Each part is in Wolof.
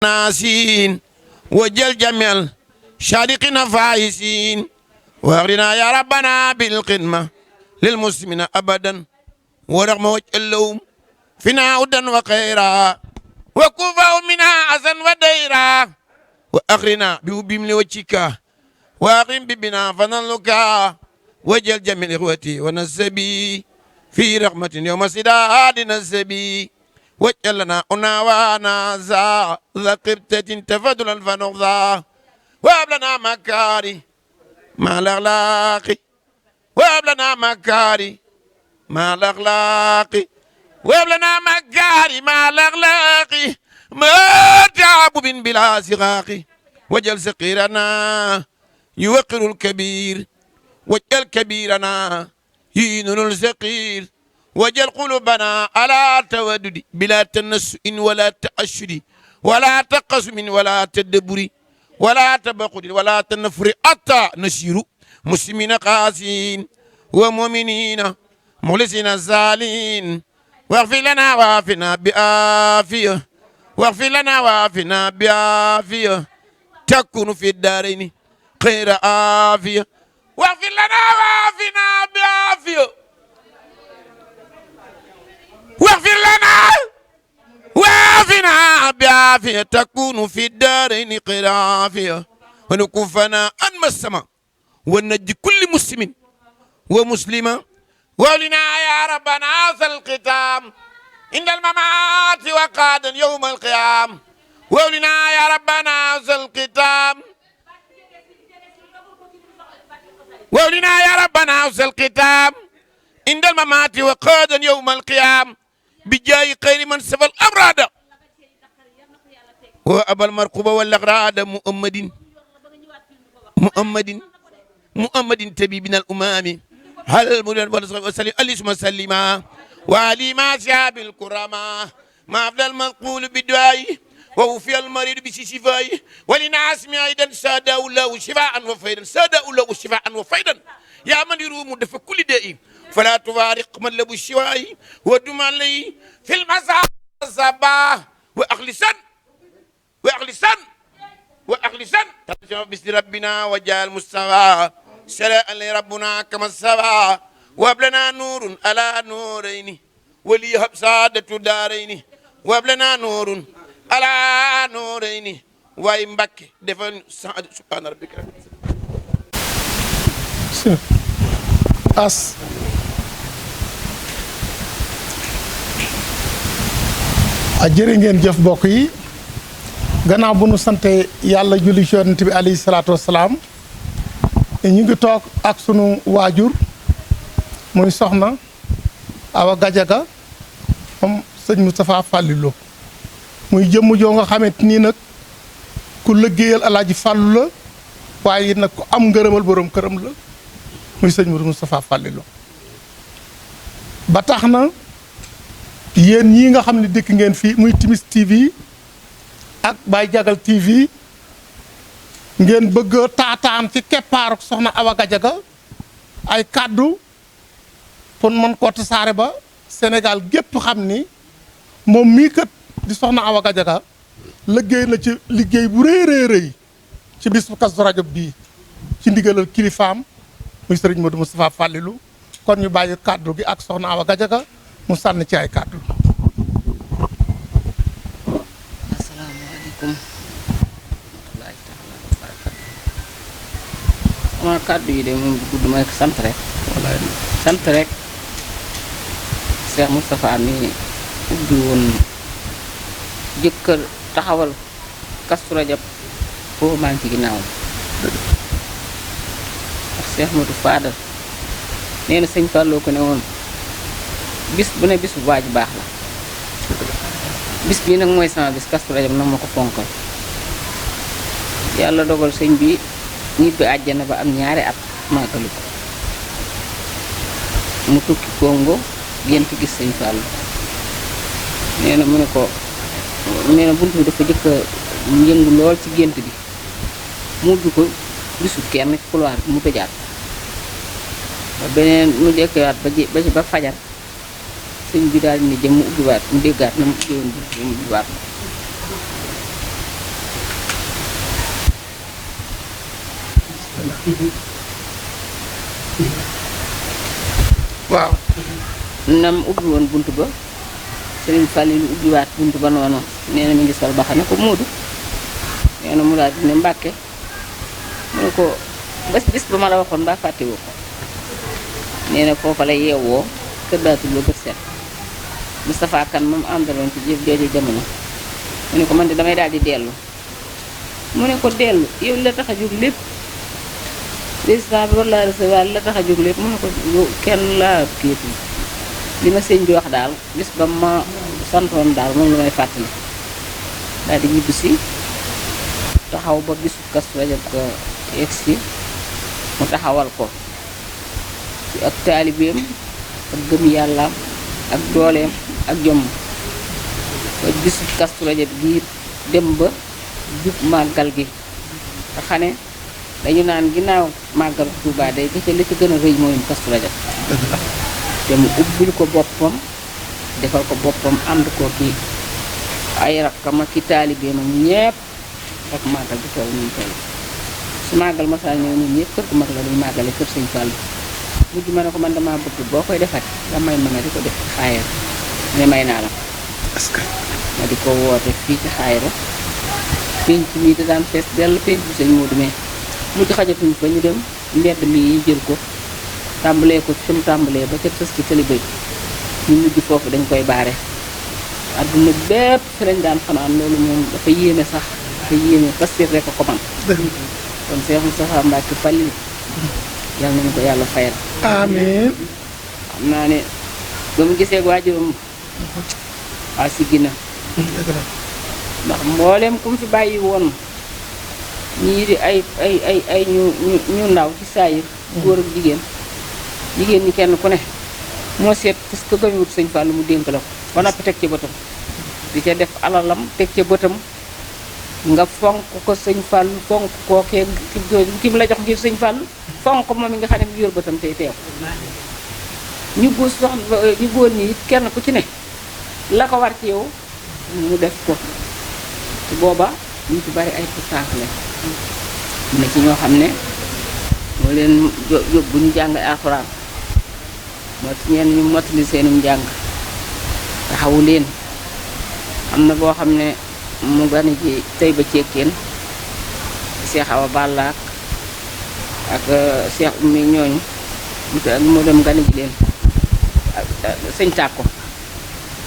ناسين وجل جميل شارقنا فايسين واغرنا يا ربنا بالقمة للمسلمين أبدا ورغم وجه اللوم فينا هدى وخيرا وكفوا منا أذى وديرا وأغرنا بهم لوجهك وأغرم ببنا فنلك وجل جميل إخوتي ونسبي في رحمة يوم سداد نسبي وجلنا أناوانا ذا قبتة تفضلا فنغضى وهب لنا مكاري مع الأخلاق وهب لنا مكاري مع الأخلاق وهب لنا مكاري مع الأخلاق ما تعب من بلا صغاق وجل صغيرنا يوقر الكبير وجل كبيرنا يهين الصغير وجل قلوبنا على تودد بلا تنسؤ ولا تأشد ولا تقسم ولا تدبر ولا تبخل ولا تنفر حتى نسير مسلمين قاسين ومؤمنين مخلصين زالين واغفر لنا وعافنا بعافية واغفر لنا وعافنا بعافية تكون في الدارين خير عافية واغفر لنا وعافنا بعافية واغفر لنا وعافنا بعافية تكون في الدارين خير عافية ونكفنا عن السماء ونجي كل مسلم ومسلمة ولنا يا ربنا ذا الختام عند الممات وقادا يوم القيام ولنا يا ربنا ذا الختام ولنا يا ربنا ذا الختام عند الممات وقادا يوم القيام بجاي خير من سفى الأمراض وأبا المرقوب والأغراض محمد تبيبنا الأمام هل وسلم الاسم سلما وعلي ما شاب الكرامة ما أفضل المنقول بدعائي ووفي المريض بشفائي ولناس أيضا سادة الله شفاء وفيدا سادة الله شفاء وفيدا يا من يروم دفع كل دائم فلا تفارق من لب الشواء ودم علي في المساء الصباح وأخلصا بسم ربنا وجاء المستوى سلاء لربنا كما السبع وهب لنا نور على نورين وليهب سعادة دارين وهب لنا نور على نورين ويمبك دفن سبحان ربك as a jërë ngeen jëf mbokk yi gannaaw bu nu sante yàlla julli ci yonent bi alayhi salaatu wasalaam ñu ngi toog ak sunu waajur muy soxna Awa Gadiaga moom sëñ Moustapha Fallilou muy jëmm joo nga xamante nii nag ku liggéeyal Alaaji Fàllu la waaye nag ku am ngërëmal borom këram la muy sëñ Moustapha Fallilou ba tax na yéen ñii nga xam ne dikk ngeen fii muy Timis TV ak Baye Diagal TV ngeen bëgg taataan ci keppaaru soxna Awa Gadiaga ay kàddu pour mën koo tasaare ba Sénégal gépp xam ni moom mii kat di soxna Awa Gadiaga liggéey na ci liggéey bu rëy ci bis bu Kazu Rajab bii ci ndigalal kilifaam muy sëriñ Modou Moustapha Fallilou kon ñu bàyyi kàddu gi ak soxna Awa Gadiaga mu sànni ci ay kàddu. asalaamaaleykum wa rahmatullaahi sama kàddu yi de moom bu gudd may sant rek sant rek Cheikh Moustapha mi ubbi woon jëkkër taxawal Kazu Rajab foofu maa ngi ci ginnaawam ak Cheikh Modou Fadal nee na sëñ Fallou ko ne woon bis bu ne bis bu waaj baax la bis bii nag mooy sama bis Kazu Rajab nag ma ko fonkal yàlla dogal sëñ bi ñibbi àjjana ba am ñaari at màggalu ko mu tukki Congo gént gis sëñ Fallou nee na mu ne ko nee na bunt bi dafa jëkk a yëngu lool ci gént gi mu ubbi ko gisul kenn ci couloir bi mu tëjaat ba beneen mu dekkewaat ba fajar sëñ bi daal di ne jëm mu ubbiwaat mu déggaat na mu ubbiwoon bunt bi mu ubbiwaat waaw. nam ubbi woon buntu ba Sëriñ Fallilu ubbiwaat buntu ba noonu nee na mi ngi sol baxane ko Moodu nee na mu daal di ne Mbàkke mu ne ko bis ba ma la waxoon mbaa fàttewu ko nee na foofa la yeewoo kër daatul ba bët set Moustapha Kane moom àndaloon ci jëf jooju jamono mu ne ko man de damay daal di dellu mu ne ko dellu yow la tax a jóg lépp président bi war laa recevoir la tax a jóg lépp mu ne ko kenn laa kéetu li ma sëñ bi wax daal bis ba ma santoon daal moom la may fàttali daal di ñibbi si taxaw ba bisu Kazu Rajab ko egsi mu taxawal ko ci ak taalibeem ak gëm yàllaam ak dooleem ak jomm ba bisu Kazu Rajab gi dem ba jub màggal gi nga xam ne dañu naan ginnaaw màggal Tuubaa day gëcce li ci gën a rëy mooy Kazu Rajab te mu ubbil ko boppam defal ko boppam ànd ko ki ay rakkam ak ki taalibeem ak ñépp ak màggal bi toll ñu toll su màggal masaa ñëw ñun ñëpp kër gu mag la ñuy màggale kër Sëñ Fallu mujj ma ne ko man damaa bëgg boo koy defat nga may ma nga di ko def ci xaayara ne may naa la est-ce que ma di ko woote fii ci xaayara penc mi da daan fees dell penc bu Sëñ Moodu mais mujj xajatuñ fa ñu dem mbedd mi yi jël ko tàmbalee ko fi mu tàmbalee ba ca tës ci tëli bay ñu mujj foofu dañ koy baare adduna bépp fi lañ daan fanaan loolu moom dafa yéeme sax dafa yéeme parce que rek ko man kon Cheikh Moustapha Mbacké Fallilu yàlla nañu ko yàlla fayal amiin. xam naa ne ba mu gisee waajuram waa si gina ndax mbooleem ku mu fi bàyyi woon ñii di ay ñu ndaw ci saayir góor ak jigéen ñi kenn ku ne moo seet parce que gëmewut Sëñ Fallu mu dénk la ko ba noppi teg ci bëtam di ca def alalam teg ca bëtam nga fonk ko Sëñ Fallu fonk koo kee ki mu la jox ngir Sëñ Fallu fonk ko moom mi nga xam ne mu yor bëtam tey teew ñu góor ñi it kenn ku ci ne la ko war ci yow mu def ko te booba ñu ci bari ay pourtance la mu ne ci ñoo xam ne moo leen yóbbu ñu jàng alxuraan moo ci ñenn ñu mottali seenum njàng taxawu leen am na boo xam ne mu gane ji tey ba cekkeen Cheikh Awa Balla ak Cheikh Oumy ñooñu mu dem gane ji leen sëñ Tàkko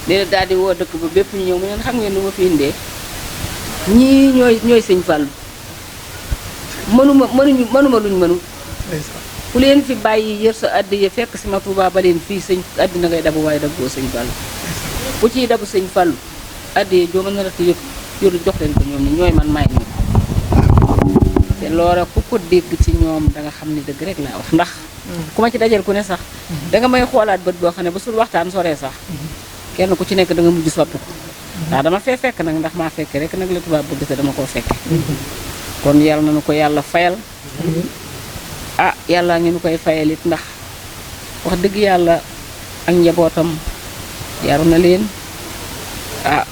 léegi daal di woo dëkk ba bépp ñu ñëw mu neen xam ngeen lu ma fi indee ñii ñooy Sëñ Fallu mënuma luñ mënu ku leen fi bàyyi yër sa àddiya fekk si ma Tuubaa ba leen fii sëñ àddina ngay dabu waaye daboo Sëñ Fallu ku ciy dabu Sëñ Fallu àddiya joo mën na rek yëpp yor jox leen ko ñoom ñi ñooy man maay ñoom te loola ku ko dégg ci ñoom danga xam ne dëgg rek laa wax ndax ku ma ci dajal ku ne sax danga may xoolaat bët boo xam ne ba sul waxtaan soree sax kenn ku ci nekk danga mujj soppi ko ndax dama fee fekk nag ndax maa fekk rek nag la tubaab bëgg te dama koo fekke kon yàlla na nu ko yàlla fayal ah yàlla ngi nu koy fayal it ndax wax dëgg yàlla ak njabootam yaru na leen ah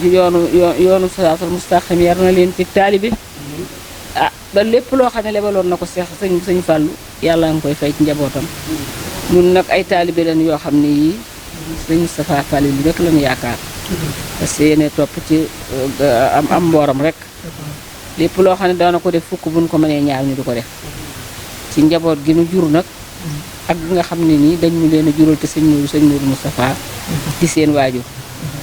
yoonu siraatal mustaqim yaru na leen ci taalibe ah ba lépp loo xam ne lebaloon na ko sëñ Fallu yàlla nga koy fay ci njabootam ñun nag ay taalibe lañu yoo xam ne yii sëñ Moustapha Fallilu rek lañu yaakaar parce que yéene topp ci am mbooram rek lépp loo xam ne daana ko def fukk buñ ko mënee ñaar ñu du ko def ci njaboot gi nu jur nag ak gi nga xam ne nii dañ ñu leen a jural te sëñ Mourou Moustapha di seen waajur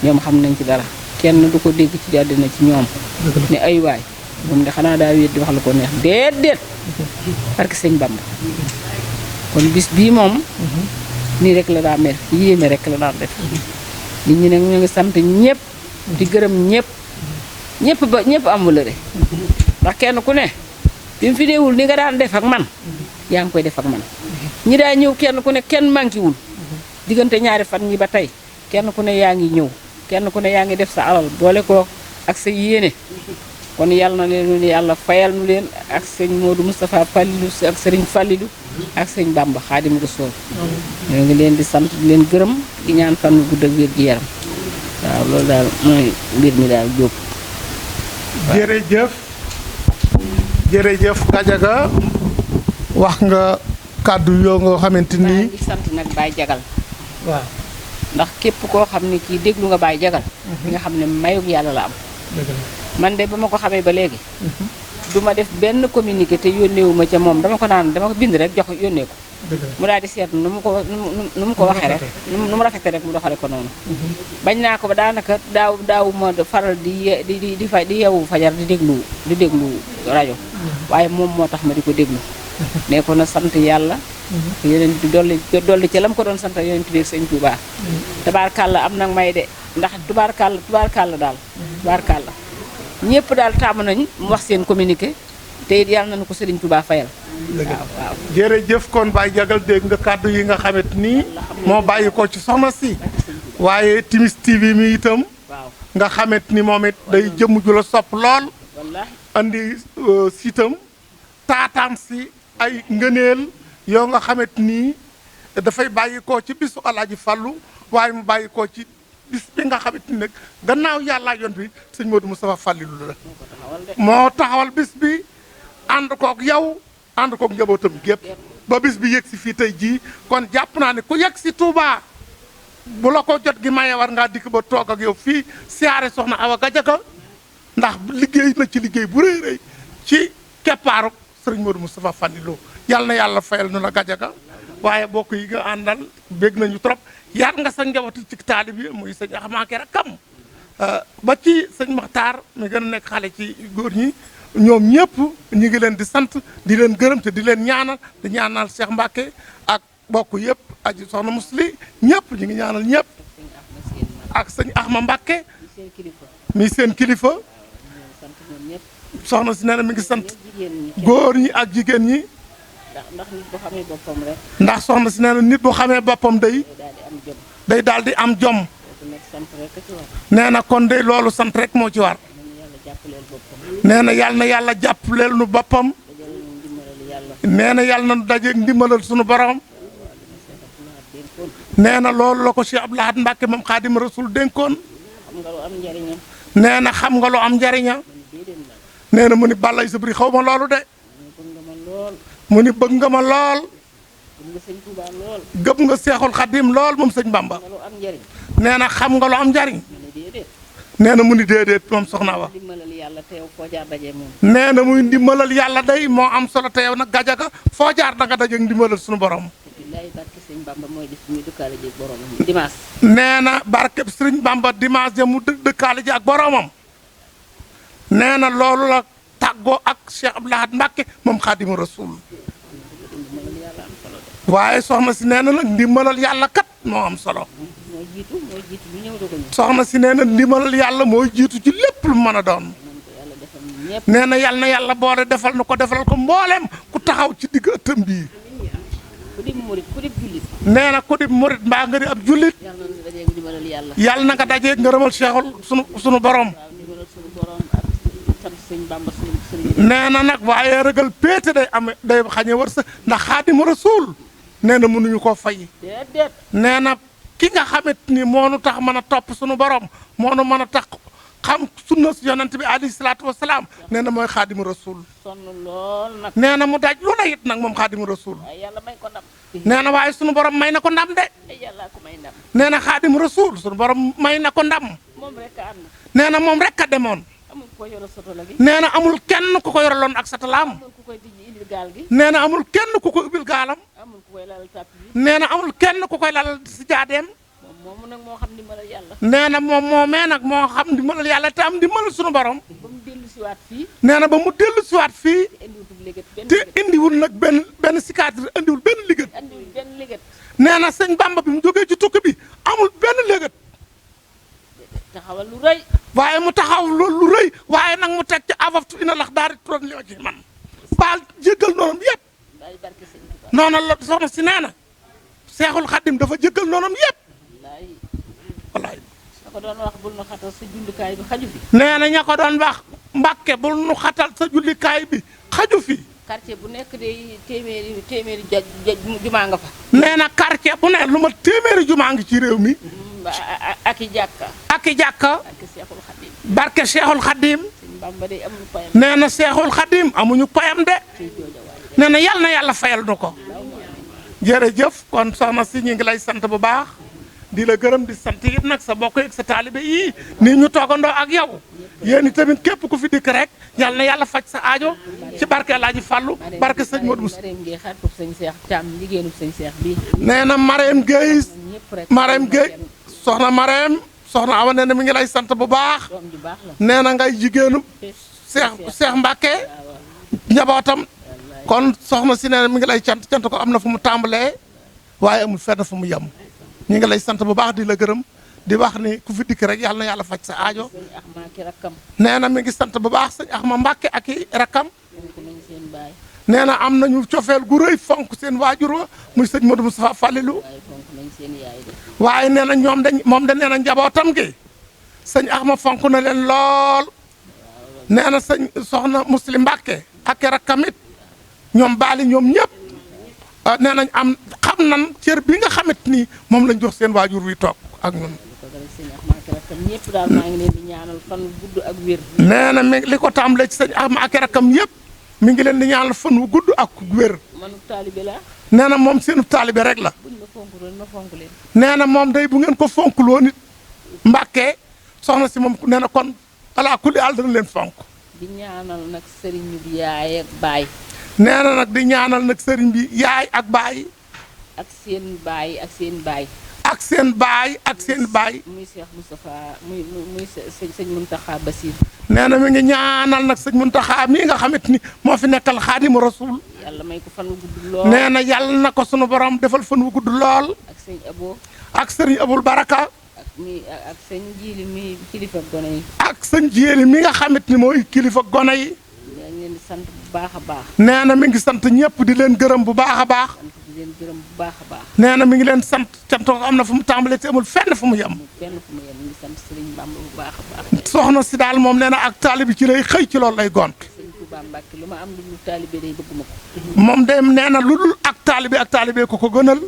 ñoom xam nañ ci dara kenn du ko dégg ci àddina ci ñoom ne ay waay moom de xanaa daa wéet di wax lu ko neex déedéet parce que sëñ Bamba kon bis bii moom nii rek la daa mel yéeme rek la daan def nit ñi nag ñu ngi sant ñëpp di gërëm ñëpp am wëllëre ndax kenn ku ne bi mu fi néewul ni nga daan def ak man yaa ngi koy def ak man ñi daa ñëw kenn ku ne kenn manqué wul diggante ñaari fan ñi ba tey kenn ku ne yaa ngi ñëw kenn ku ne yaa ngi def sa alal boole ko ak sa yéene kon yàlla na leen yàlla fayal nu leen ak sëñ Modou Moustapha Fallilu ak sëriñ Fallilu ak sëñ Bamba Xaadimu Rasuul ñoo ngi leen di sant di leen gërëm di ñaan fan gudd ak wér gi yaram waaw loolu daal mooy mbir mi daal jóg jërëjëf Gadiaga wax nga kàddu yoo nga xamante maa ni. ngi sant nag Baye Jagal waaw ndax képp koo xam ne kii déglu nga Baye Jagal di nga xam ne mayug yàlla la am dëgg la. man de ba ma ko xamee ba léegi du ma def benn communiqué te yónneewu ma ca moom dama ko bind rek jox yónnee ko dëgg la. mu daal di seet nu mu ko waxee rek nu mu rafete rek mu doxale ko noonu bañ naa ko ba daanaka daaw ma faral di yeewu fajar di déglu rajo waaye moom moo tax ma di ko déglu ne ko na sant yàlla yeneen di dolli ci lam ko doon sant yeneen tuddee sëñ Tuubaa tubaarkàlla am nag may de ndax tubaarkàlla daal tubaarkàlla ñëpp daal tàmm nañ mu wax seen communiqué te it yàlla nañu ko Sëriñ Tuubaa fayal waaw jërëjëf kon Baye Jagal dégg nga kàddu yi nga xamante ni moo bàyyi ko ci soxna si waaye Timis TV mi itam waaw nga xamante ni moom it day jëmm ju la sopp lool wallaahi andi siitam taataan si ay ngëneel yoo nga xamante ni dafay bàyyi ko ci bisu Alaaji Fàllu waaye mu bàyyi ko ci bis bi nga xamante ni nag gannaaw yàlla yoon bi sëñ Modou Moustapha Fàllilu la moo taxawal bis bi ànd kook yow ànd kook njabootam gépp ba bis bi yëg si fii tey jii kon jàpp naa ne ku yëg si Touba bu la ko jot gi maye war ngaa dikk ba toog ak yow fii siyaare soxna Awa Gadiaga ndax liggéey na ci liggéey bu rëy rëy ci keppaaru sëriñ Modou Moustapha Fallilou yàlla na yàlla fayal nu la Gadiaga waaye bokk yi nga àndal bég nañu trop yaat nga sa njabooti ci taalib yi muy sëñ Axmaake rakam ba ci sëñ Maxtaar mi gën a nekk xale ci góor ñi ñoom ñëpp ñu ngi leen di sant di leen gërëm te di leen ñaanal di ñaanal Cheikh Mbacke ak bokk yëpp aji soxna Musli ñëpp ñu ngi ñaanal ñëpp ak sëñ Axma Mbacke mi seen kilifa soxna si nee na mi ngi sant góor ñi ak jigéen ñi ndax nit bu xamee boppam rek ndax soxna si nee na nit bu xamee boppam day daal di am jom nee na kon de loolu sant rek moo ci war nee na yàlla jàppaleel nu boppam nee na yàlla na dajeeg ndimbalal sunu borom nee na loolu la ko Cheikh Abdou Lahad Mbacke moom Xaadim Rasul dénkoon nee na xam nga lu am njariña nee na mu ni Balaye Sabri xaw ma loolu de mu ni bëgg nga ma lool gëm nga Seexul Xadim lool moom sëñ Bamba nee na xam nga lu am njariñ nee na mu ni déedéet moom soxna wa nee na muy ndimbalal yàlla day moo am solo te yow nag Gadiaga foo jaar da nga dajeeg ndimbalal suñu borom nee na barkeb sëriñ Bamba dimanche ja mu dëkkaale ji ak boromam nee na loolu la tàggoo ak Cheikh Abdou Lahad Mbacke moom Xaadimu Rasuul waaye soxna si nee na nag ndimbalal yàlla kat moo am solo soxna si nee na ndimbalal yàlla mooy jiitu ci lépp lu mën a doon nee na yàlla boole defal na ko defal ko mbooleem ku taxaw ci digg ëttam bii nee na ku di murit mbaa nga di ab jullit yàlla na nga dajeeg ngërëmal Cheikhul sunu borom nee na nag waaye ragal péete day xañe wër sa ndax Xaadimu Rasuul nee na mënuñu koo fay nee na ki nga xamit ni moo nu tax mën a topp sunu borom moo nu mën a tax xam sunna si yonent bi alayhi salaatu wasalaam nee na mooy Xaadimu Rasuul nee na mu daj lu ne it nag moom Xaadimu Rasuul nee na waaye sunu borom may na ko ndam de nee na Xaadimu Rasuul sunu borom may na ko ndam nee na moom rek a demoon nee na amul kenn ku ko yoraloon ak satalaam nee na amul kenn ku ko ubbil gaalam nee na amul kenn ku koy lal si jaadeem nee na moom moomee nag moo xam ndimbalal yàlla te am ndimbalal sunu borom nee na ba mu dellu siwaat fii te indiwul nag benn cicatrice indiwul benn liggéey nee na sëñ Bamba bi mu jógee ci tukki bi amul benn liggéey taxawal lu rëy waaye mu taxaw loolu lu rëy waaye nag mu teg ci avaftu ina lax daari turon li ci man baal jéggal noonam yëpp noonu la soxna si nee na Seexul Xadim dafa jéggal noonam yëpp wallaay ña ko doon wax bul nu xatal sa jullikaay bi xaju fi nee na ña ko doon wax Mbàkke bul nu xatal sa jullikaay bi xaju fi quartier bu nekk de téeméeri jumaa nga fa nee na quartier bu ne lu ma téeméeri jumaa ngi ci réew mi ak i jàkka barke Seexul Xadim barke Seexul Xadim Bamba day amul payam nee na Seexul Xadim amuñu payam de nee na yal na yàlla fayal nu ko jërëjëf kon soxna si ñu ngi lay sant bu baax di la gërëm di sant it nag sa bokk ak sa taalibe yii nii ñu toogandoo ak yow yéen tamit képp ku fi dikk rek yal na yàlla faj sa aajo ci barke Alaaji Fallu barke sëñ Modou Moussa Marème Gueye xaritu sëñ Cheikh Thiam jigéenu sëñ Cheikh bi nee na Marème Gueye ñëpp rek Marème Gueye soxna Marème soxna Awa nee na mi ngi lay sant bu baax doom ju baax la nee na ngay jigéenu Cheikh Mbacke njabootam kon soxna si nee na mi ngi lay cant ko am na fu mu tàmbalee waaye amul fenn fu mu yem ñu ngi lay sant bu baax di la gërëm di wax ni ku fi dikk rek yàlla na yàlla faj sa aajo sëñ Axma ki rakkam nee na mi ngi sant bu baax sëñ Axma Mbacke ak i rakkam fonk nañ seen baay nee na am nañu cofeel gu rëy fonk seen waajur wa muy sëñ Modou Moustapha Fallilou waaye fonk nañ seen yaay de waaye nee na ñoom dañ moom da nee na njabootam gi sëñ Axma fonk na leen lool nee na sëñ soxna Muslim Mbacke ak i rakkam it ñoom baali ñoom ñëpp nee nañ am xam nan cër bi nga xamit ni moom lañ jox seen waajur wi toog ak ñun ko dara sëñ Axma ki rakkam ñëpp daal maa ngi leen di ñaanal fan gudd ak wér nee na mi li ko tàmbalee ci sëñ Axma ak i rakkam yëpp mi ngi leen di ñaanal fan wu gudd ak wér manu taalibe la nee na moom seenu taalibe rek la buñ ma fonk doon ma fonk leen nee na moom day bu ngeen ko fonkuloo nit Mbàkke soxna si moom nee na kon alaa kulli àll dana leen fonk di ñaanal nag sëriñ bi yaay ak baay nee na nag di ñaanal nag sëriñ bi yaay ak baay ak seen baay ak seen baay ak seen baay ak seen baay muy Cheikh Moustapha muy sëñ Muntaxa Basir nee na mi ngi ñaanal nag sëñ Muntaxa mii nga xamante ni moo fi nekkal Xaadimu Rasuul yàlla may ko fan wu gudd lool nee na yàlla na ko sunu borom defal fan wu gudd lool ak sëñ Abo ak sëriñ Abul Baraka ak sëñ Jiili mi kilifa gone yi ak sëñ Jéeli mi nga xamante ni mooy kilifa gone yi yaa ngi leen di sant bu baax a baax nee na mi ngi sant ñëpp di leen gërëm bu baax a baax sant di leen gërëm bu baax a baax nee na mi ngi leen sant cant ko am na fu mu tàmbalee te amul fenn fu mu yem mu fenn fu mu yem ngi sant Sëriñ Bamba bu baax a baax soxna si daal moom nee na ak taalibi ci lay xëy ci loolu lay gont sëñ Tuubaa Mbàkke lu ma am lu dul taalibe day bëgguma ko moom de nee na lu dul ak taalibe ko gënal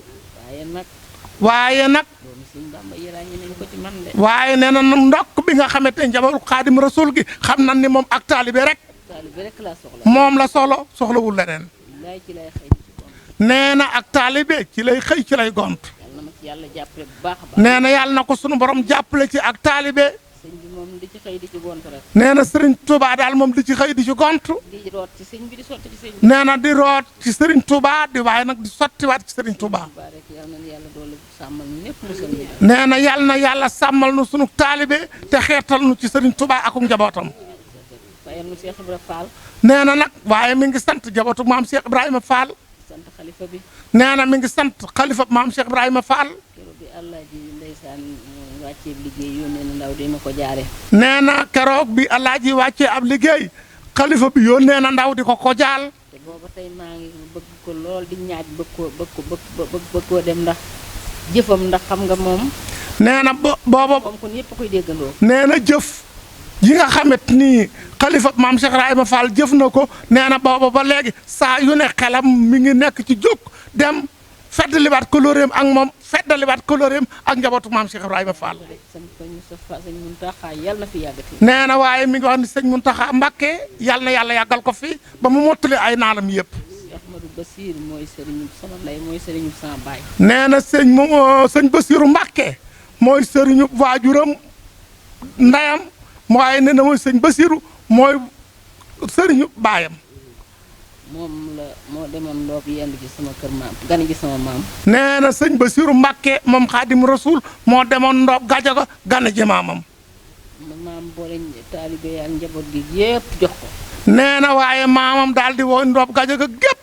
waaye nag doomu sëñ Bamba yi ràññee nañ ko ci man de waaye nee na ndokk bi nga xamante ne njabootu Xaadim Rasul gi xam nañ ni moom ak taalibe rek taalibe rek laa soxla moom la soxlawul leneen laay ci lay xëy ci gont nee na ak taalibe ci lay xëy ci lay gont yàlla na ma ci yàlla jàppale bu baax a baax nee na yàlla na ko sunu borom jàppale ci ak taalibe sëñ bi moom di ci xëy di ci gont rek nee na Sëriñ Touba daal moom di ci xëy di ci gont di root ci sëñ bi di sotti ci sëñ bi nee na di root ci Sëriñ Touba di waaye nag di sottiwaat ci Sëriñ Touba baa rek yàlla na yàlla doole sàmmal ñu ñëpp musal ñu nee na yàlla sàmmal nu sunu taalibe te xeetal nu ci Sëriñ Touba ak njabootam fayal nu Cheikh Ibra Fall nee na nag waaye mi ngi sant njabootu maam Cheikh Ibrahima Fall sant xalifa bi nee na mi ngi sant xalifa maam Cheikh Ibrahima Fall keroog bi allah ji ndeysaan wàccee liggéey yónnee na ndaw di ma ko jaare nee na keroog bi alaaji wàccee ab liggéey xalifa bi yónnee na ndaw di ko jaal te booba tey maa ngi bëgg ko lool di ñaaj bëgg koo dem ndax jëfam ndax xam nga moom nee na booba comme kon ñëpp koy déggandoo nee na jëf yi nga xamante ni xalifa maam Cheikh Ibrahima Fall jëf na ko nee na booba ba léegi saa yu ne xelam mi ngi nekk ci jóg dem feddaliwaat kóllëreem ak moom feddaliwaat kóllëreem ak njabootu maam Cheikh Ibrahima Fall. sëñ Muntaxa yàlla na fi yàggati. nee na waaye mi ngi wax ni sëñ Muntaxa Mbàkke yàlla na yàlla yàggal ko fi ba mu mottali ay naalam yëpp. Ahmadou Bassir mooy sëriñu sama ndey mooy sëriñu sama baay. nee na sëñ Bassiru Mbàkke mooy sëriñu waajuram ndeyam waaye nee na mooy sëñ Bassiru mooy sëriñu baayam. moo demoon ndoob yendu ci sama kër maam gane ji sama maam. nee na sëñ Bassirou Mbacke moom Xaadim Rasul moo demoon ndoob Gajaga gane ji maamam. maam boole taalibe ak njaboot gi yëpp jox ko. nee na waaye maamam daal di woo ndoob Gajaga gépp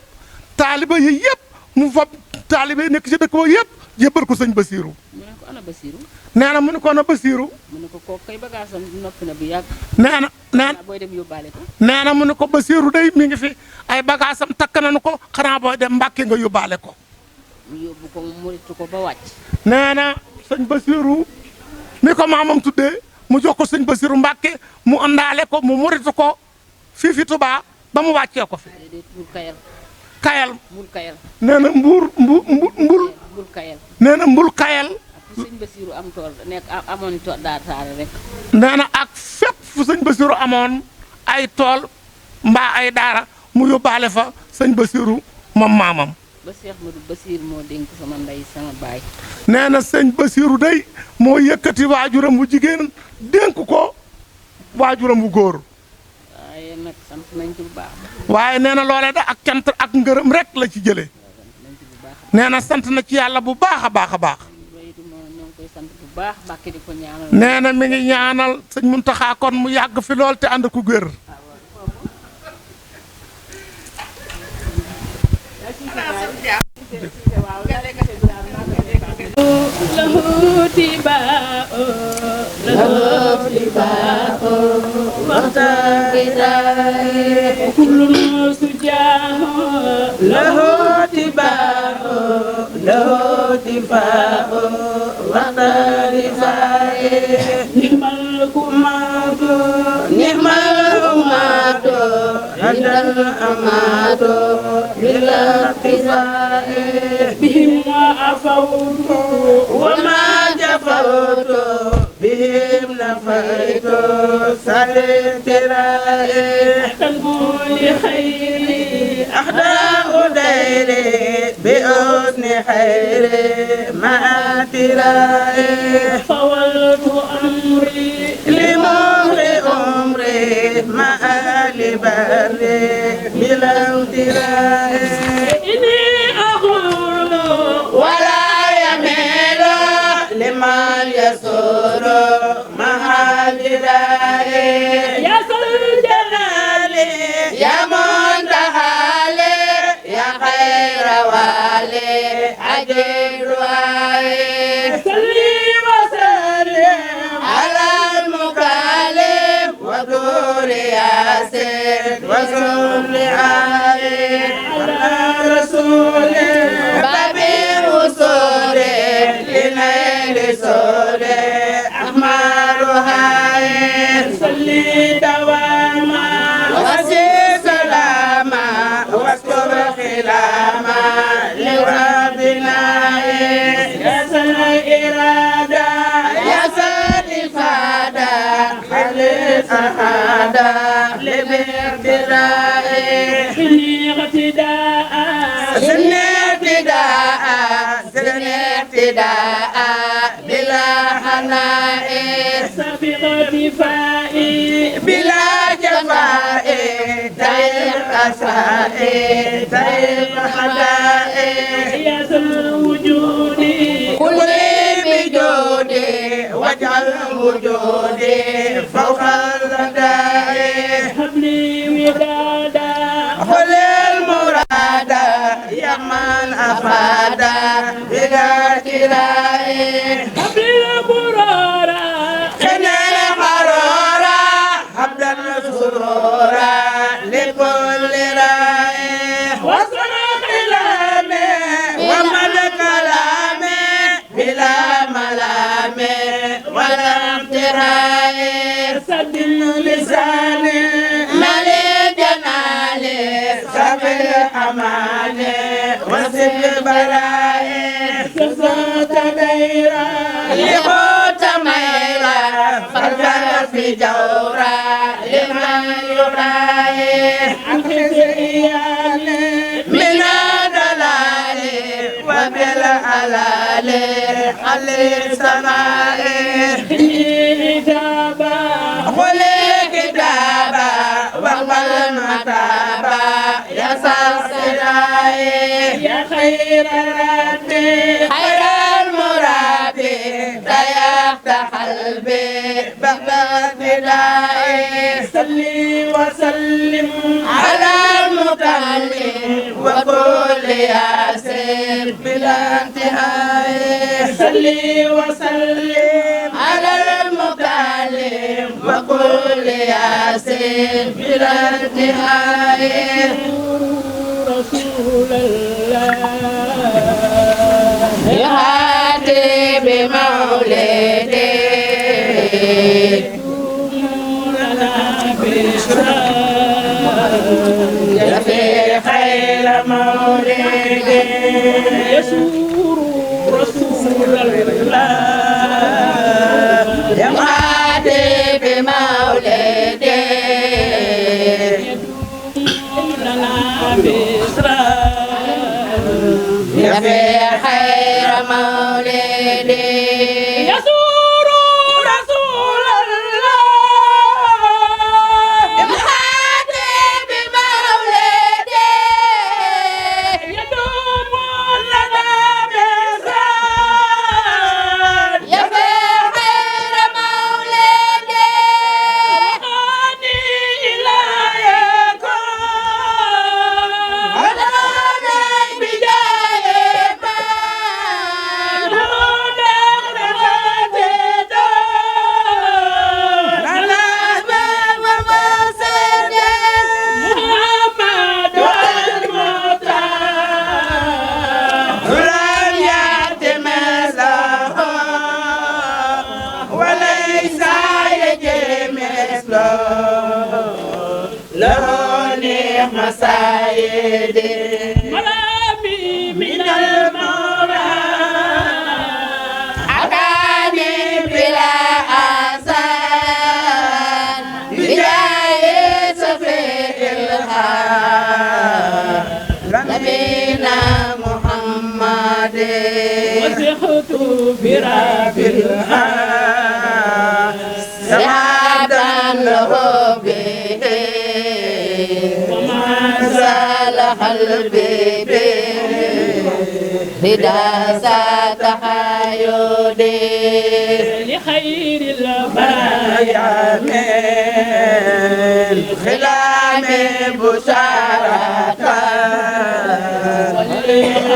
taalibe yi yëpp mu fab taalibe yi nekk ci dëkk ba yëpp jébbal ko sëñ Bassirou. mu ne ko ana Bassirou. nee na mu ne ko ana Bassirou. mu ne ko kooku kay bagaasam noppi na bu yàgg. nee na booy dem yóbbaale ko. nee na mu ne ko Bassirou day mi ngi fi ay bagaasam takk nañu ko xanaa booy dem Mbàkke nga yóbbaale ko. mu yóbbu ko mu muritu ko ba wàcc. nee na sëñ Bassirou mi ko maamam tuddee mu jox ko sëñ Bassirou Mbàkke mu àndaale ko mu muritu ko fii fi Touba ba mu wàccee ko fi. mbul kayal. kayal mbul kayal. nee na mbul kayal. nee na mbul kayal. fu sëñ Bassirou am tool nekk amoon tool daa taare rek. nee na ak fépp fu sëñ Bassirou amoon ay tool mbaa ay daara mu yóbbaale fa sëñ Basiru moom maamam. ba Cheikh Modou Basir moo dénk sama ndey sama baay. nee na sëñ Basiru day moo yëkkati waajuram bu jigéen dénk ko waajuram bu góor. waaye nag sant nañ ci bu baax. waaye nee na loolee da ak cant ak ngërëm rek la ci jëlee. nee na sant na ci yàlla bu baax a baax a baax. ñoo ngi koy sant bu baax Mbàkke di ko ñaanal. nee na mi ngi ñaanal sëñ Muntaxa kon mu yàgg fi lool te ànd ku gër. بهم عفوت وما جفوت بهم نفيت سلمت رائح تنقل خيري أحداء ديري بأذن خيري مع ترائي فولت أمري لمهر أمري مع لبري بلا امتراء إني أقول ولا يميل لمن يسور مع البداء يا ذا الجلال يا منتهى يا خير والي عجيب دعائي صلي وسلم على المكلم ودور ياسين وصل عليه على رسول باب وصول لنيل سول أحمر هاي صلي دواما وسي سلاما واذكر خلاما لربنا يا سل إرادة يا سل إفادة خليل أحدا لباقتداء سني اقتداء سني اقتداء سني اقتداء بلا حناء سبق اكتفائي بلا جفاء دائر أسائي دائر حدائي يا ذا الوجود كل بجودي واجعل وجودي فوق الرداء هب لي ودادا خذ المرادا يا من أفادا بلا كراء هب لي البرارا خذ الحرارة حبدا سرورا لكل راي وصل كلامي ومن كلامي بلا ملامي ولا امتراء سد لساني ملي جنالي سبي حماني وسب برائي سسات ديرا لموت ميرا فرجع في جورا لمن يرائي أنخذ إيالي من الدلال وبالحلال علي سمائي خلي إجابة خلي كتابة واقبل متابة يا سلسلائي يا خير ربي خير المرابي ضيقت قلبي بعد ابتدائي صلي وسلم على المكلم وكل ياسر بلا انتهاء صلي وسلم على المكلم وكل ياسر بلا انتهاء رسول الله يهاتي بمولدي يفي خير مولد يسور رسول الله يمهدي بمولد لنا جفي خير مولدي يسور رسول الله بمخاطب مولدي يدوم لنا بإحسان جفي خير مولدي وهاني إلى يكون ولولا بجاي ما مسايدي مرامي من المولى عباني بلا آذان بجاي سفير الخير نبينا محمد وسخت براب الهام سعادا له به زال قلبي به هدى ذات حيودي لخير البرايا من خلال بشارة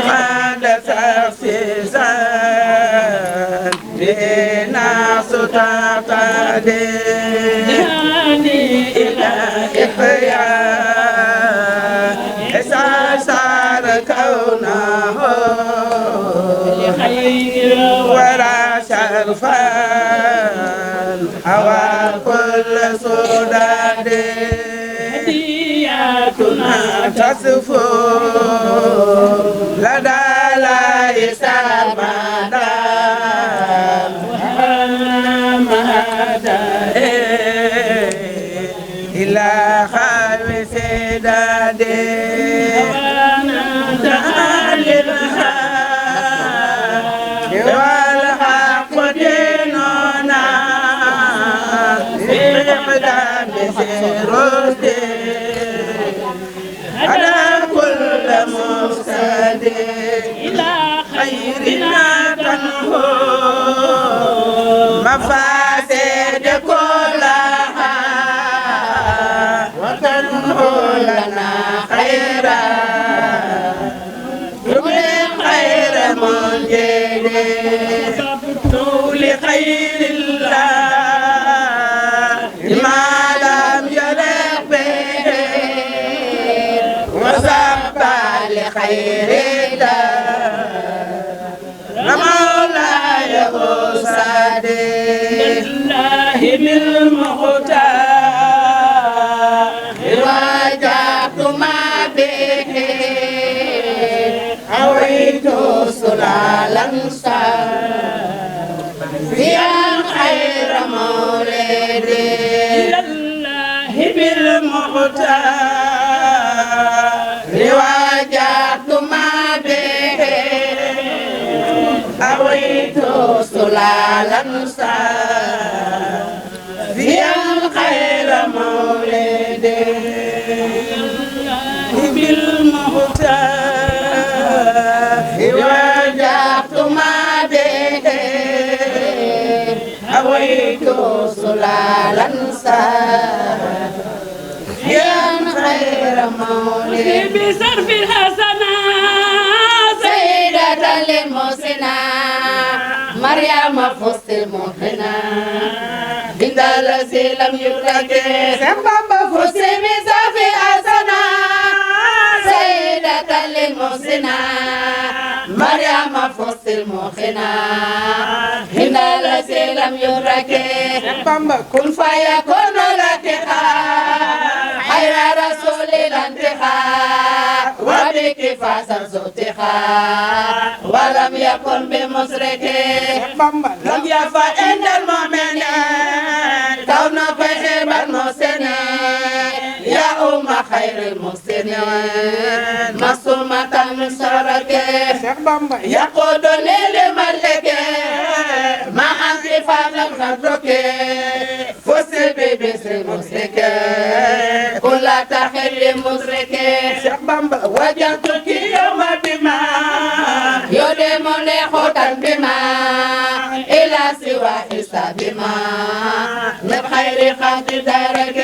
قد تفسيزان بنا ستقتدي إلى إحياء إحساس كونه لخير ولا شرفان هوى كل سداد هدياتنا تصفو لدى لا يسامدا إلى خالص دادي والحق ديننا في مقدام سيرتي على كل مفسد إلى خيرنا تنهو مفاسد كلها وتنهو لنا خيرا يبلغ خير منجد لخير الله ما لم يلق به وسبح لخير الله مولاي صادق الله بالمختار وجدت ما به أويت سلالا في خير مولدي الله بالمختار وجدت ما به أويت سلالا في خير مولدي بالمختار وجدت ما به أويت سلالا يا خير مولدي بصرف الحسنات سيدة للمحسنات مريم فصل المحسنات عند الذي لم يدرك سبب فصل بصرف الحسنات سيدة للمحسنات مريم فصل المحسنات عند الذي لم يدرك كن فيكون لك خير رسول الانتخاب وبك فاز الزوتخاء ولم يكن بمشرك لم يفع عند المؤمنين كون فهيب المحسنين يا أمة خير المحسنين مصومة مشتركة يقودني لملكه مع انتفاض الخبرك فزت ببسر مسلكه كل تحل مسركه وجدتك يوم بما يدم لخوتا بما إلى سوى حساب ما من خير خلق دارك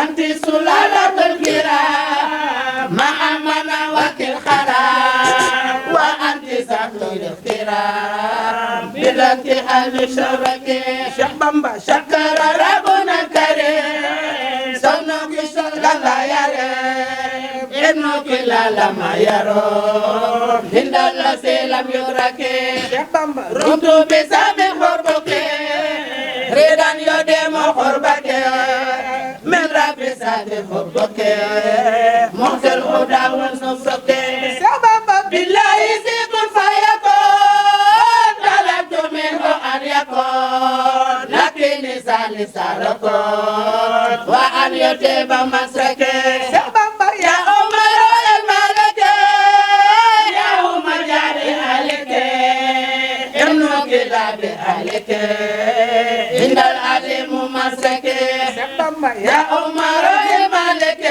أنت سلالة الكرام مع من وكل خرام وأنت ذات الاخترام بلا انتحال شرك شكر ربنا الكريم سنك شكر لا يريم ابنك لا لما يروم هند الذي لم يدرك رمت بسبب قربك ريدا يدم قربك من رب سبب قربك مخت الهدى والنصرك سبب بالله زيكم فيكون طلبت منه أن يكون لكن لسان ساركون وأن يتيب مسرك سبب يا عمر الملك يا عمر جاري عليك ابنك لا بأهلك إن العليم مسرك يا عمر الملك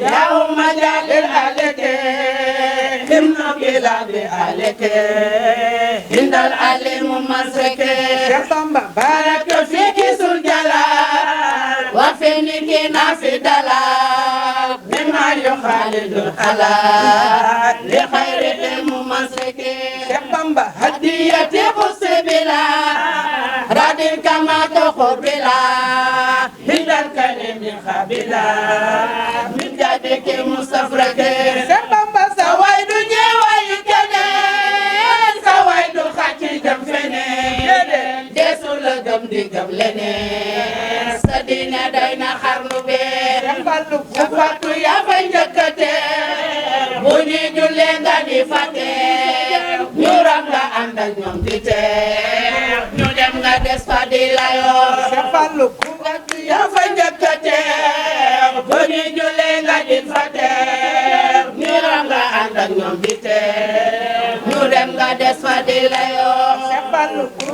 يا عمر جاري عليك ابنك لا بأهلك إن العليم مسرك بارك فيك ذو الجلال وفينك نافي دلال مما يخالد الخلال لخير الممسك هديتي قصبلا راد كما تخبلا هند الكريم خبلا من جدك مستفرك سوي دنيا ويكنا سوي دخاتي جنفني جسو لغم دي قبلني سدينا داينا خرنو بي سفاتو يا فنجكتي بني جولنغا دي فاتي ñuram nga ànd ak ñoom di teew ñu dem nga des fa di layoo sefalu ku yaa fa njëkk a teew ba ñu julee nga di fa teew ñuram nga ànd ak ñoom di teew ñu dem nga des fa di layoo sefalu ku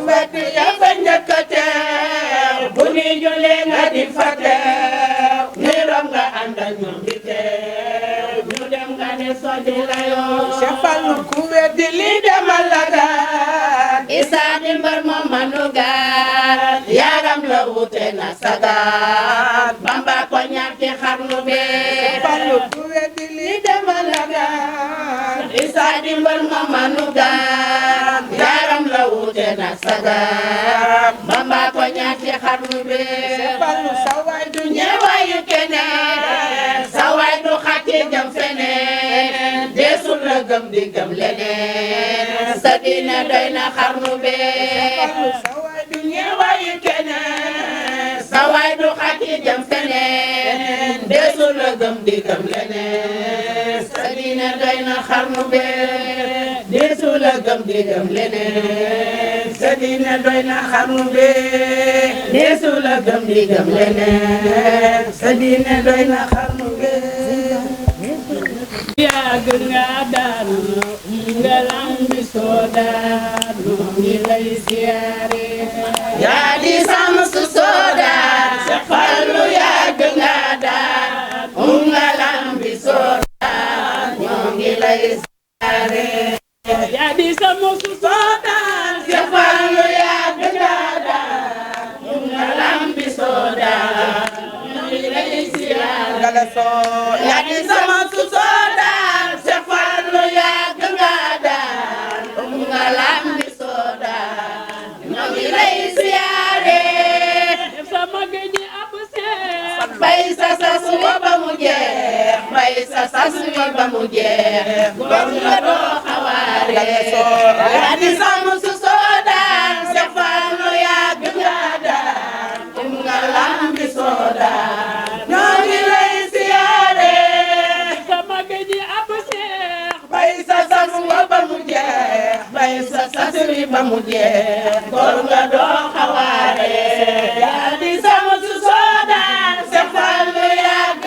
yaa fa njëkk a teew ba ñu julee nga di fa teew ñuram nga ànd ak ñoom di teew ñu dem nga des fa di layoo sefalu ku di li demal la gaal Isa di mbar moom manu gaal yaram la wute na sagal Bamba ko ñaan ci xarnu be Fallu ku di li demal la gaal Isa di mbar moom manu gaal yaram la wute na sagal Bamba ko ñaan ci xarnu be Fallu sa waay du ñeewaayu keneen sa waay du xati jëm feneen desul la gëm di gëm leneen sa diine doy na xarnu be sa waay du ñeewaayu keneen sa waay du xati jëm feneen desul la gëm di gëm leneen sa diine doy na xarnu be desul la gëm di gëm leneen sa diine doy na xarnu be desul la gëm di gëm leneen sa diine doy na xarnu be yàgg nga daanu nga lambi soo daanu ngi lay siyaare yaa di sam su soodaan Seex Fallu yàgg nga daanu nga lambi soo daan ñoo ngi lay siyaare yaa di sama su soodaan Seex Fallu yàgg nga daanu nga lambi soo daan ñoo ngi lay siyaare yaa di sama su soodaan Seex Fallu yàgg nga daanu nga lambi soo daan ñoo ngi lay siyaare sama gëj ab seex bay sa sas wi ba mu jeex bay sa sas wi ba mu jeex góor nga doo xawaare yaa di sama su soodaan Seex Fallu yàgg nga daan nga lambi soo daan ñoo ngi lay siyaare sama gëj ab seex bay sa sas wi ba mu jeex bay sa sas wi ba mu jeex góor nga doo xawaare yaa di sama su soodaan Seex Fallu yàgg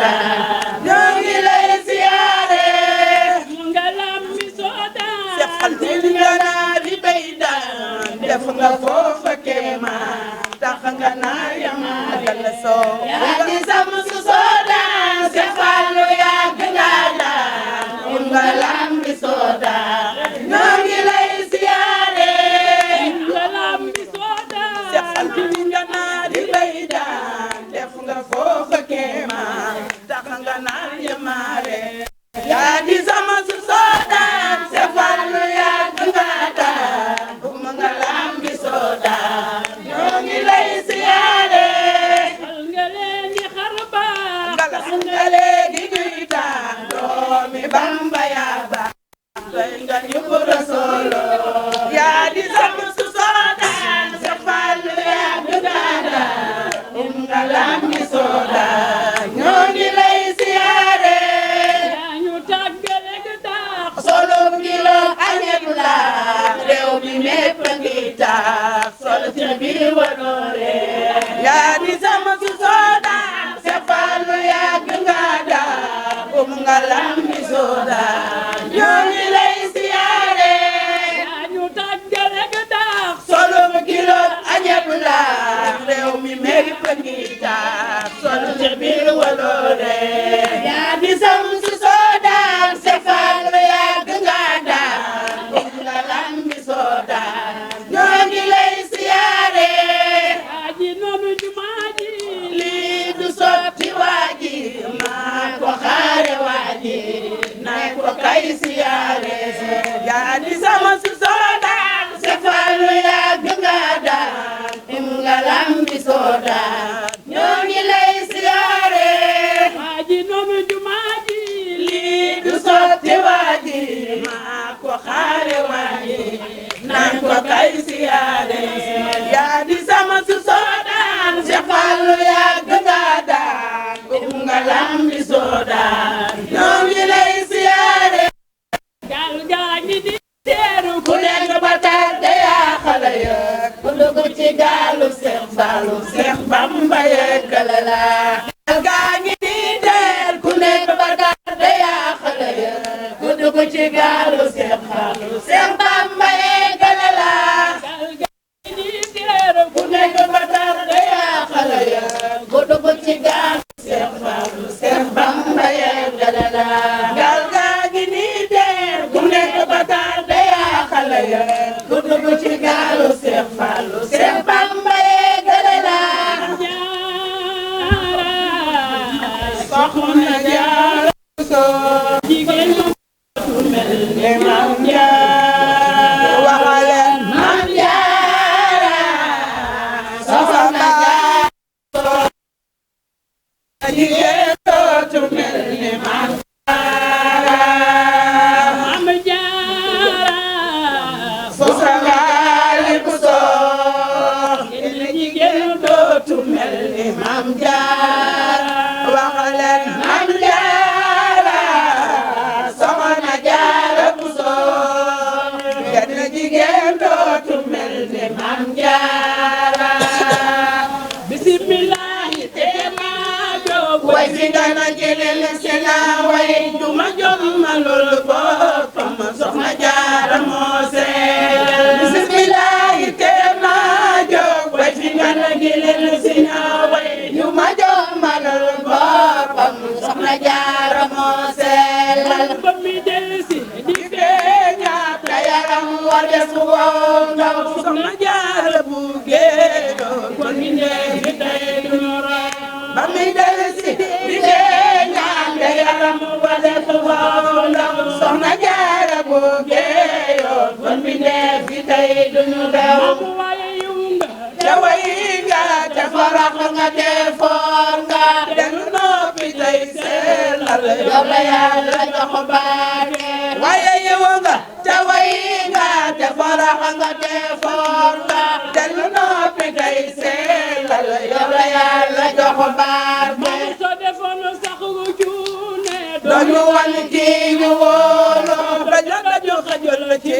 soodaan ñoo ngi lay siyaare nga lambi soodaan defal nga naa di bay daan def nga foofa kéemaan tax nga naa yamaagal soo yaa di sam su soodaan defal lu yàgg nga daan nga lambi soodaan ñoo ngi lay siyaare nga lambi soodaan defal nga naa di bay daan def nga foofa kéemaan tax nga naa yamaare yaa di sama su soodaan defal lu yàgg nga daan nga lambi soodaan ñoo ngi lay siyaare nga leen di xar baax galas nga léegi ñuy taan doomi Bamba yaa baax doy nga ñu ko Rasuulu yaa di sama su soodaan defal lu yàgg nga daan nga lambi soodaan ñoo ngi lay siyaare yaa ñu tàggale ga daax solo kilo añet la réew mi mépp ngi tax solo ci biir wanoore yaa di sama su soodaan defal lu yàgg nga daan nga lambi soodaan ñoo ngi lay siyaare yaa ñu tàggale ga daax solo kilo añet la réew mi mépp ngi tax solo ci biir wanoore yaa di sama su soodaan defal lu yàgg nga daan nga lambi soodaan ñoo ngi lay siyaare yaa ji noonu jumaa ji lii du sotti waaji maa ko xaare waaji naa ko kay siyaare yaa di sama su soodaan defal lu yàgg nga daan nga lambi soodaan ñoo ngi lay siyaare yaa ji noonu jumaa ji lii du sotti waaji maa ko xaare waaji naa ko kay siyaare yaa di sama su soodaan defal lu yàgg nga daan nga lambi soodaan ñoo ngi lay siyaare gaal gaa ngi di teeru ku nekk ba tàdde yaa xale ya ku dugg ci gaalu Seex Fallu Seex Bamba yeggale la gaal gaa ngi di teer ku nekk ba tàdde yaa xale ya ku dugg ci gaalu Seex Fallu Seex Bamba yeggale la gaal gaa ngi di teeru ku nekk ba tàdde yaa xale ya ku dugg ci gaalu Seex Fallu Seex Bamba yeggale la gaal gaa ngi di teer ku nekk ba tàdde yaa xale ya ku dugg ci gaalu Seex Fallu Seex Bamba yeggale la soxna Jaara soo jigéen ñi ne Maam Jaara waxaleen Maam Jaara soxna Jaara soo jigéen dootu mel ni Maam Jaara Maam Jaara soxna Aliou soo jigéen dootu mel ni Maam Jaara waxaleen Maam Jaara soxna Jaara Buso genn jigéen dootu mel ni Maam Jaara bisimilahi te maa jóg way fi dana jëlel si na way duma jommalul boppam soxna Jaara moo seel bisimilahi te maa jóg way fi dana jëlel si na way duma jommalul boppam soxna Jaara moo seel ba mi delsi di feeñaat te yaram wa des woo ndaw soxna Jaara bu géejoo kon mi ndee fi tey duñu raw ba mi delsi di feeñaat te yaram wa des woo ndaw soxna Jaara bu géejoo kon mi ndee fi tey duñu raw mu waaye yiw nga te way nga te farax nga te foor nga te nu noppi tey sellal yow la Yàlla jox baake waaye yow nga te way nga te farax nga te foor nga te nu noppi tey sellal yow la Yàlla jox baake soo defoon sax gu cuune doñu wan kii ñu wóolu dañu xajal ci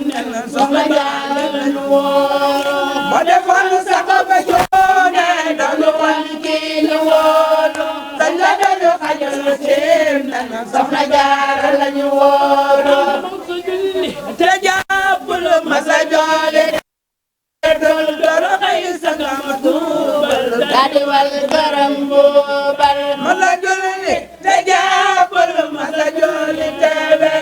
nen soxna Jaara lañu wóolu ba defoon sax ba cuune doñu wan kii ñu wóolu dañu xajal soxna jaara lañu wóolu te jàppul masa joole dol dol xay sagam tuubal daadi wal garam buubal masa joole te jàppul masa joole tewe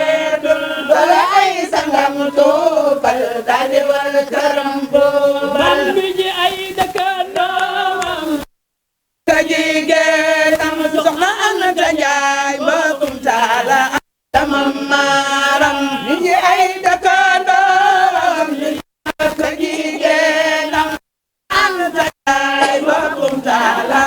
dol dol xay sagam tuubal daadi wal garam buubal mi ji ay dëkkandoom ka jigéenam soxna Anta Njaay mbokkum taala tamam maaram mi ji ay dëkkandoom ka jigéenam Anta Njaay mbokkum taala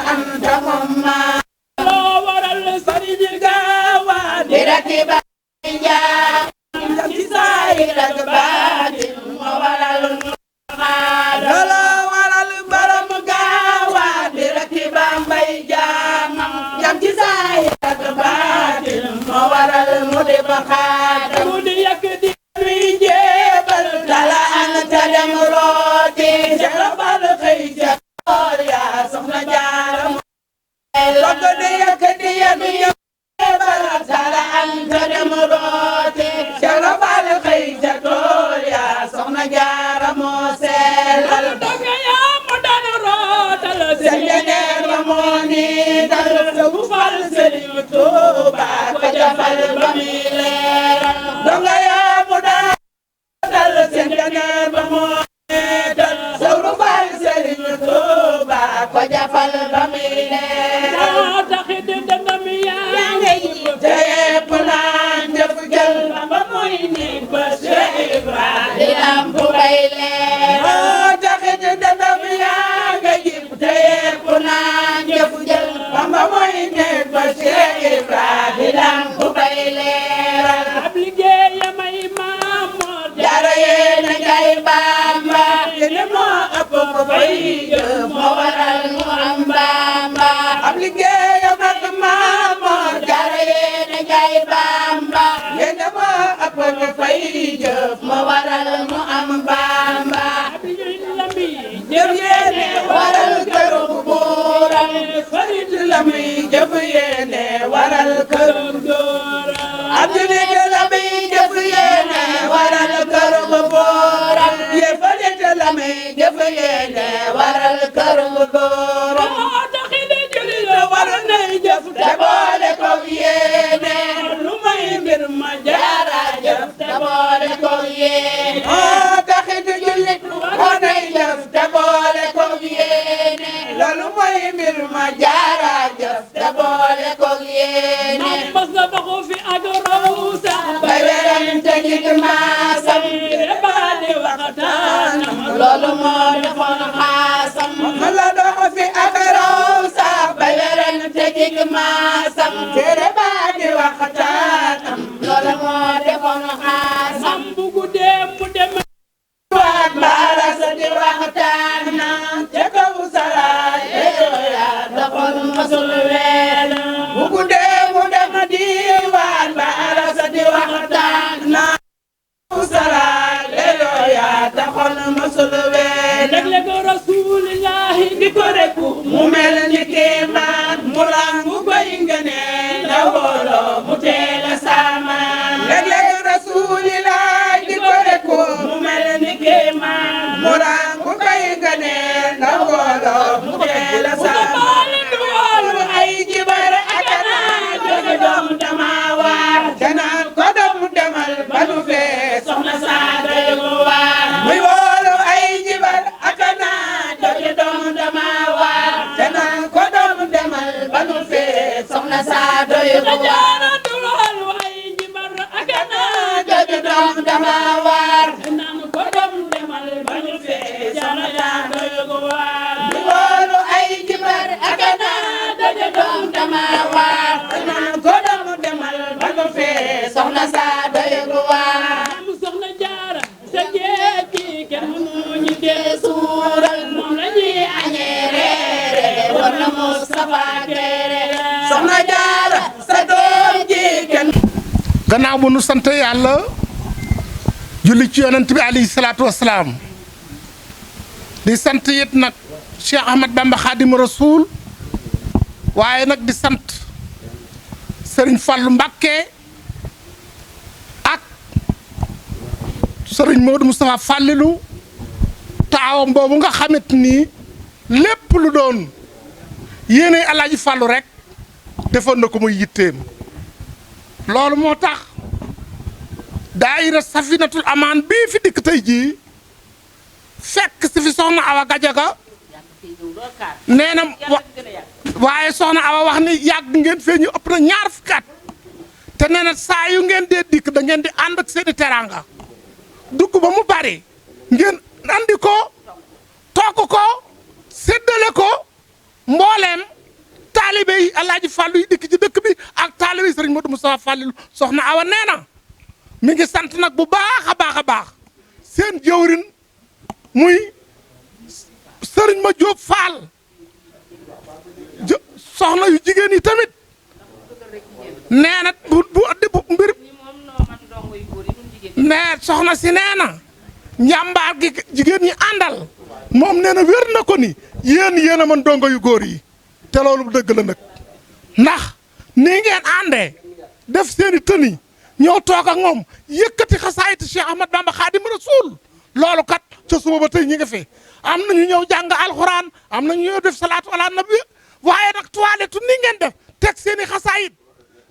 tamam maaram loo waral sëriñ Gaawaan di rakki ba Njaay ci saayir ak baatin moo waral loo waral borom Gaawaan di rakki ba Mbay jaamam jam ci saayir ak baatin moo waral mu di ba xaadam mu di yàq di luy jéebal tala Anta dem rooti jarabal xëy ja xool yaa soxna Jaara log di yàq di jéebal tala Anta dem rooti jarabal xëy ja xool yaa soxna Jaara moo sellal doga yaa mu daan rootal seen jeneer ba moo ni dal bu fal Sëriñ Tuuba ko jafal ba mi leeral doga yaa mu daan rootal seen jeneer ba moo ni dal bu fal Sëriñ Tuuba ko jafal ba mi leeral taxit dëndam yaa ngay te yépp naan jëf jël ba muy ni ba Cheikh Ibra di am bu bay leeral taxit dëndam yaa ngay te yépp naan jëf jël ba muy ni ba Cheikh Ibra di am bu bay leeral ab liggéeyam ay Maam Jaara yéen a ngay Bamba li moo ëpp ko fay jëf moo waral mu am Bamba ab liggéeyam ak Maam Jaara yéen a ngay Bamba yéen a moo ëpp ko fay jëf moo waral mu am Bamba jëf yéene waral këru buuram farit la muy jëf yéene waral këru buuram ab julit la muy jëf yéene waral këru buuram ye farit la muy jëf yéene waral këru buuram taxide julit waral nay jëf te boole ko yéene lu may mbir ma jaara jëf te boole ko yéene taxide julit waral nay jëf te boole ko yéene loolu mooy mbir ma jaara jëf te boole ko yéene mas na baxu fi ak rawsa bay werante jig maasam rebaani waxtaanam loolu moo defoon xaasam la doxu fi ak rawsa bay werante jig maasam rebaani waxtaanam loolu moo defoon xaasam bu guddee mu dem waat baara sa di waxtaan na ca kaw saraay yaa doxoon masul weer bu guddee mu dem diwaan baara sa di waxtaan na kaw saraay yaa doxoon masul weer léeg-léeg rasulillahi di ko reku mu mel ni kéemaan mu rangu koy ngëneel la wooloo mu teel a saamaan léeg-léeg rasulillahi di ko reku mu mel ni kéemaan mu rangu koy ngëneel la wooloo mu teel a saamaan ay jibar ak naan jóge doom dama waar ganaan ko doom demal ba nu fee soxna Saada yu waar muy woolu ay jibar ak naan jóge doom dama waar ganaan ko doom demal ba nu fee soxna Saada yu waar ay jibar ak naan jóge doom dama waar ganaan ko doom demal ba nu fee soxna Saada yu waar muy woolu ay jibar ak naan jóge doom dama waar ganaan ko doom demal ba nu fee soxna Saada yu waar soxna Jaara sa jeeki kenn mënu ñu dee suural moom la ñuy añee reere war na Mustafa teere soxna Jaara sa doom ji kenn gannaaw bu nu sant yàlla julli ci yonent bi alayhi salaatu wasalaam di sant it nag Cheikh Ahmad Bamba Xaadimu Rasuul waaye nag di sant Serigne Fallou Mbacké ak Serigne Modou Moustapha Fallilou taawam boobu nga xamante ni lépp lu doon yéene Alaaji Fallou rek defoon na ko muy yitteem loolu moo tax daayira Safinatul Amaan bii fi dikk tey jii fekk si fi soxna Awa Gajaga nee na waaye soxna Awa wax ni yàgg ngeen fee ñu ëpp na ñaar fukki at te nee na saa yu ngeen dee dikk da ngeen di ànd ak seeni teraanga dugg ba mu bari ngeen andi ko togg ko séddale ko mbooleem taalibe yi Alaaji Fàllu yi dikk ci dëkk bi ak taalibe yi Sëriñ Modou Moustapha Fàllilu soxna Awa nee na mi ngi sant nag bu baax a baax a baax seen jëwrin muy Sëriñ Ma Jóob Faal soxna yu jigéen yi tamit nee na bu mbir nee soxna si nee na njàmbaar gi jigéen ñi àndal moom nee na wér na ko ni yéen a mën dongo yu góor yi te loolu dëgg la nag ndax nii ngeen àndee def seeni tëni ñëw toog ak moom yëkkati xasaayit Cheikh Ahmad Bamba Xaadim Rasuul loolu kat ca suba ba tey ñi nga fi am na ñu ñëw jàng alxuraan am na ñu ñëw def salaatu ala nabi waaye nag toilette ni ngeen def teg seeni xasaayit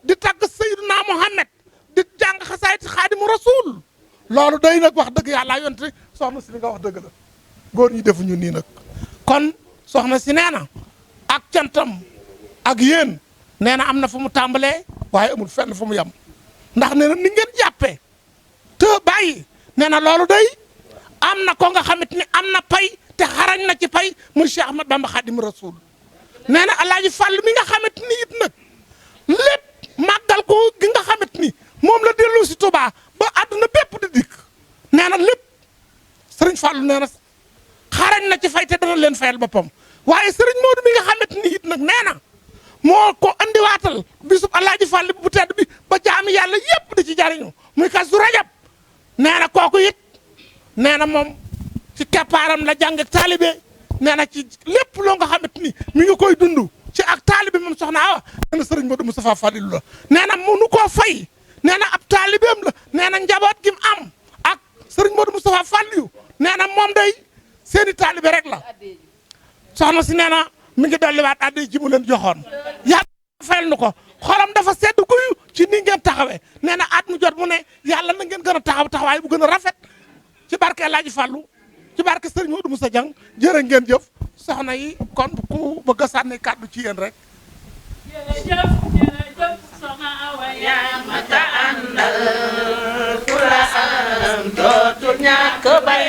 di tagg Seydina Muhammad di jàng xasaayit Xaadim Rasuul loolu day nag wax dëgg yàlla yonte soxna si li nga wax dëgg la góor ñi defuñu nii nag kon soxna si nee na ak cantam ak yéen nee na am na fu mu tàmbalee waaye amul fenn fu mu yem ndax nee na ni ngeen jàppee te bàyyi nee na loolu day am na ko nga xamit ni am na pay te xarañ na ci pay muy Cheikh Ahmad Bamba Xaadim Rasuul nee na Alaaji Fall mi nga xamit ni it nag lépp màggal ko gi nga xamit ni moom la dellu si Touba ba àdduna bépp di dikk nee na lépp Sëriñ Fallu nee na xarañ na ci fay te dana leen fayal boppam waaye Sëriñ Moodu mi nga xamit ni it nag nee na moo ko andiwaatal bisub Alaaji Fall bu tedd bi ba jaami yàlla yépp di ci jariñu muy Kazu Rajab nee na kooku it nee na moom ci keppaaram la jàng ak taalibe nee na ci lépp loo nga xamante ni mi ngi koy dund ci ak taalibe moom soxna Awa nee na Sëriñ Modou Moustapha Fadilu la nee na mënu koo fay nee na ab taalibeem la nee na njaboot gi mu am ak Sëriñ Modou Moustapha Fadilu nee na moom day seeni taalibe rek la soxna si nee na mi ngi dolliwaat addi ji mu leen joxoon yàlla fayal nu ko xolam dafa sedd guyu ci ni ngeen taxawee nee na at mu jot mu ne yàlla na ngeen gën a taxaw taxawaay bu gën a rafet ci barke Alaaji Fallu ci barke Sëriñ Modou Moussa Dieng jërë ngeen jëf soxna yi kon ku bëgg a sànni kàddu ci yéen rek jërëjëf soxna Awa yaa mata àndal ku la am dootul ñàkk bay